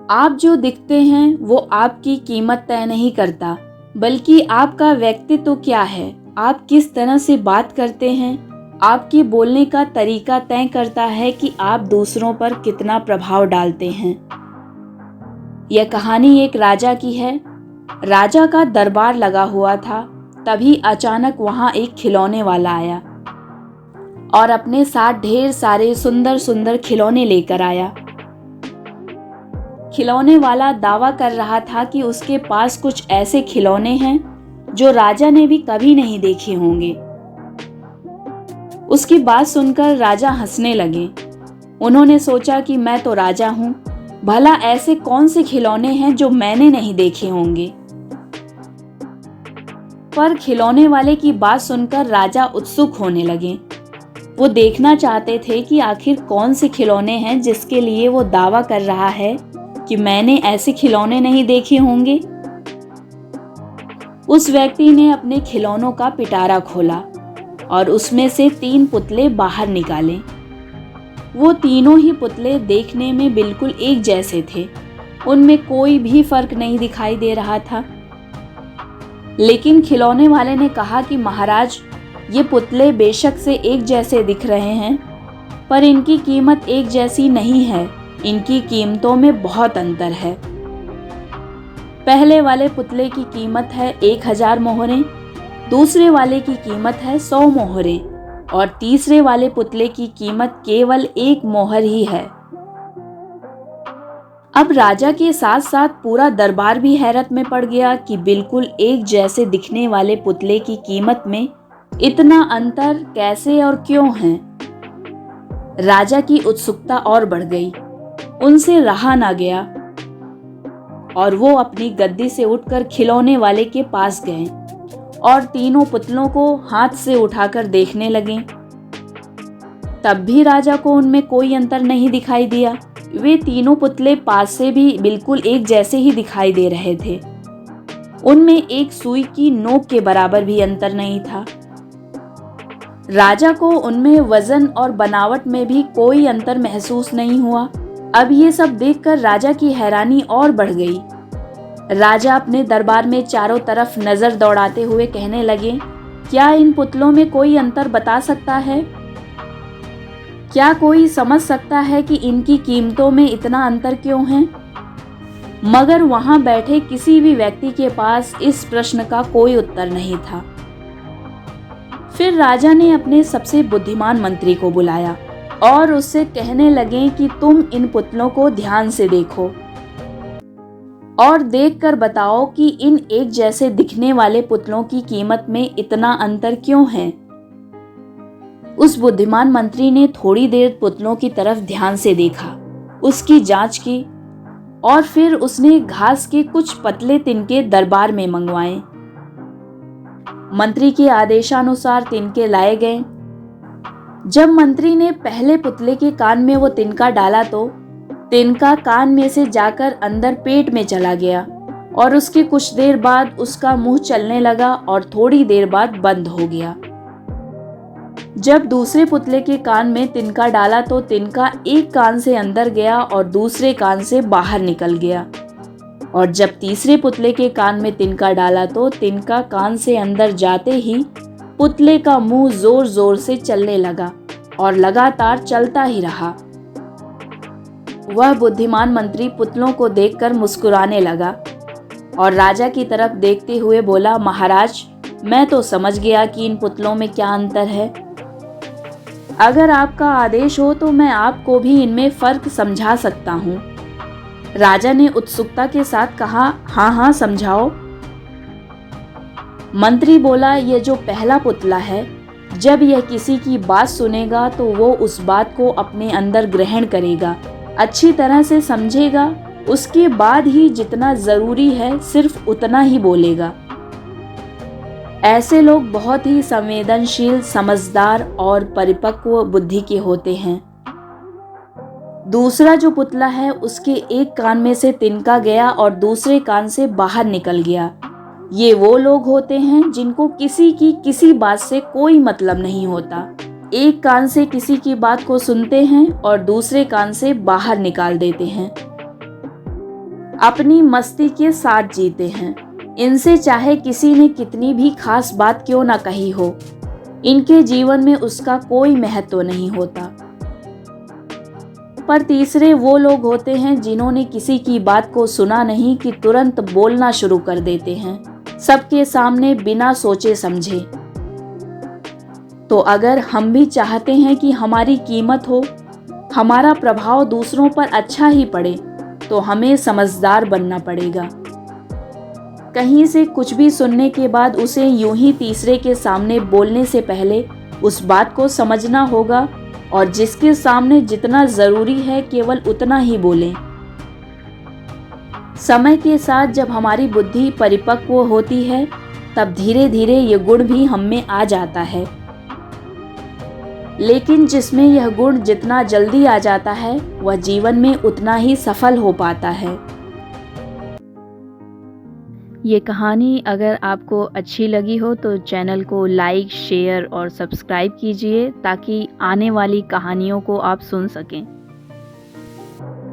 आप जो दिखते हैं वो आपकी कीमत तय नहीं करता, बल्कि आपका व्यक्तित्व क्या है, आप किस तरह से बात करते हैं, आपके बोलने का तरीका तय करता है कि आप दूसरों पर कितना प्रभाव डालते हैं। यह कहानी एक राजा की है। राजा का दरबार लगा हुआ था। तभी अचानक वहां एक खिलौने वाला आया और अपने साथ ढेर सारे सुंदर सुंदर खिलौने लेकर आया। खिलौने वाला दावा कर रहा था कि उसके पास कुछ ऐसे खिलौने हैं जो राजा ने भी कभी नहीं देखे होंगे। उसकी बात सुनकर राजा हंसने लगे। उन्होंने सोचा कि मैं तो राजा हूं, भला ऐसे कौन से खिलौने हैं जो मैंने नहीं देखे होंगे। पर खिलौने वाले की बात सुनकर राजा उत्सुक होने लगे। वो देखना चाहते थे कि आखिर कौन से खिलौने हैं जिसके लिए वो दावा कर रहा है कि मैंने ऐसे खिलौने नहीं देखे होंगे। उस व्यक्ति ने अपने खिलौनों का पिटारा खोला और उसमें से 3 पुतले बाहर निकाले। वो तीनों ही पुतले देखने में बिल्कुल एक जैसे थे। उनमें कोई भी फर्क नहीं दिखाई दे रहा था। लेकिन खिलौने वाले ने कहा कि महाराज, ये पुतले बेशक से एक जैसे दिख रहे हैं, पर इनकी कीमत एक जैसी नहीं है। इनकी कीमतों में बहुत अंतर है। पहले वाले पुतले की कीमत है 1000 मोहरें, दूसरे वाले की कीमत है 100 मोहरें और तीसरे वाले पुतले की कीमत केवल 1 मोहर ही है। अब राजा के साथ साथ पूरा दरबार भी हैरत में पड़ गया कि बिल्कुल एक जैसे दिखने वाले पुतले की कीमत में इतना अंतर कैसे और क्यों है। राजा की उत्सुकता और बढ़ गई। उनसे रहा ना गया और वो अपनी गद्दी से उठकर खिलौने वाले के पास गए और तीनों पुतलों को हाथ से उठाकर देखने लगे। तब भी राजा को उनमें कोई अंतर नहीं दिखाई दिया। वे तीनों पुतले पास से भी बिल्कुल एक जैसे ही दिखाई दे रहे थे। उनमें एक सुई की नोक के बराबर भी अंतर नहीं था। राजा को उनमें वजन और बनावट में भी कोई अंतर महसूस नहीं हुआ। अब ये सब देखकर राजा की हैरानी और बढ़ गई। राजा अपने दरबार में चारों तरफ नजर दौड़ाते हुए कहने लगे, क्या इन पुतलों में कोई अंतर बता सकता है? क्या कोई समझ सकता है कि इनकी कीमतों में इतना अंतर क्यों है? मगर वहां बैठे किसी भी व्यक्ति के पास इस प्रश्न का कोई उत्तर नहीं था। फिर राजा ने अपने सबसे बुद्धिमान मंत्री को बुलाया और उससे कहने लगे कि तुम इन पुतलों को ध्यान से देखो और देखकर बताओ कि इन एक जैसे दिखने वाले पुतलों की कीमत में इतना अंतर क्यों है। उस बुद्धिमान मंत्री ने थोड़ी देर पुतलों की तरफ ध्यान से देखा, उसकी जांच की और फिर उसने घास के कुछ पतले तिनके दरबार में मंगवाए। मंत्री के आदेशानुसार तिनके लाए गए। जब मंत्री ने पहले पुतले के कान में वो तिनका डाला तो तिनका कान में से जाकर अंदर पेट में चला गया और उसके कुछ देर बाद उसका मुंह चलने लगा और थोड़ी देर बाद बंद हो गया। जब दूसरे पुतले के कान में तिनका डाला तो तिनका एक कान से अंदर गया और दूसरे कान से बाहर निकल गया। और जब तीसरे पुतले के कान में तिनका डाला तो तिनका कान से अंदर जाते ही पुतले का मुंह जोर जोर से चलने लगा और लगातार चलता ही रहा। वह बुद्धिमान मंत्री पुतलों को देखकर मुस्कुराने लगा और राजा की तरफ देखते हुए बोला, महाराज, मैं तो समझ गया कि इन पुतलों में क्या अंतर है। अगर आपका आदेश हो तो मैं आपको भी इनमें फर्क समझा सकता हूँ। राजा ने उत्सुकता के साथ कहा, हाँ हाँ समझाओ। मंत्री बोला, ये जो पहला पुतला है, जब यह किसी की बात सुनेगा तो वो उस बात को अपने अंदर ग्रहण करेगा, अच्छी तरह से समझेगा, उसके बाद ही जितना जरूरी है सिर्फ उतना ही बोलेगा। ऐसे लोग बहुत ही संवेदनशील, समझदार और परिपक्व बुद्धि के होते हैं। दूसरा जो पुतला है उसके एक कान में से तिनका गया और दूसरे कान से बाहर निकल गया। ये वो लोग होते हैं जिनको किसी की किसी बात से कोई मतलब नहीं होता। एक कान से किसी की बात को सुनते हैं और दूसरे कान से बाहर निकाल देते हैं। अपनी मस्ती के साथ जीते हैं। इनसे चाहे किसी ने कितनी भी खास बात क्यों ना कही हो, इनके जीवन में उसका कोई महत्व नहीं होता। पर तीसरे वो लोग होते हैं जिन्होंने किसी की बात को सुना नहीं कि तुरंत बोलना शुरू कर देते हैं, सबके सामने बिना सोचे समझे। तो अगर हम भी चाहते हैं कि हमारी कीमत हो, हमारा प्रभाव दूसरों पर अच्छा ही पड़े, तो हमें समझदार बनना पड़ेगा। कहीं से कुछ भी सुनने के बाद उसे यूं ही तीसरे के सामने बोलने से पहले उस बात को समझना होगा और जिसके सामने जितना ज़रूरी है केवल उतना ही बोलें। समय के साथ जब हमारी बुद्धि परिपक्व होती है, तब धीरे धीरे ये गुण भी हम में आ जाता है। लेकिन जिसमें यह गुण जितना जल्दी आ जाता है, वह जीवन में उतना ही सफल हो पाता है। ये कहानी अगर आपको अच्छी लगी हो तो चैनल को लाइक, शेयर और सब्सक्राइब कीजिए ताकि आने वाली कहानियों को आप सुन सकें।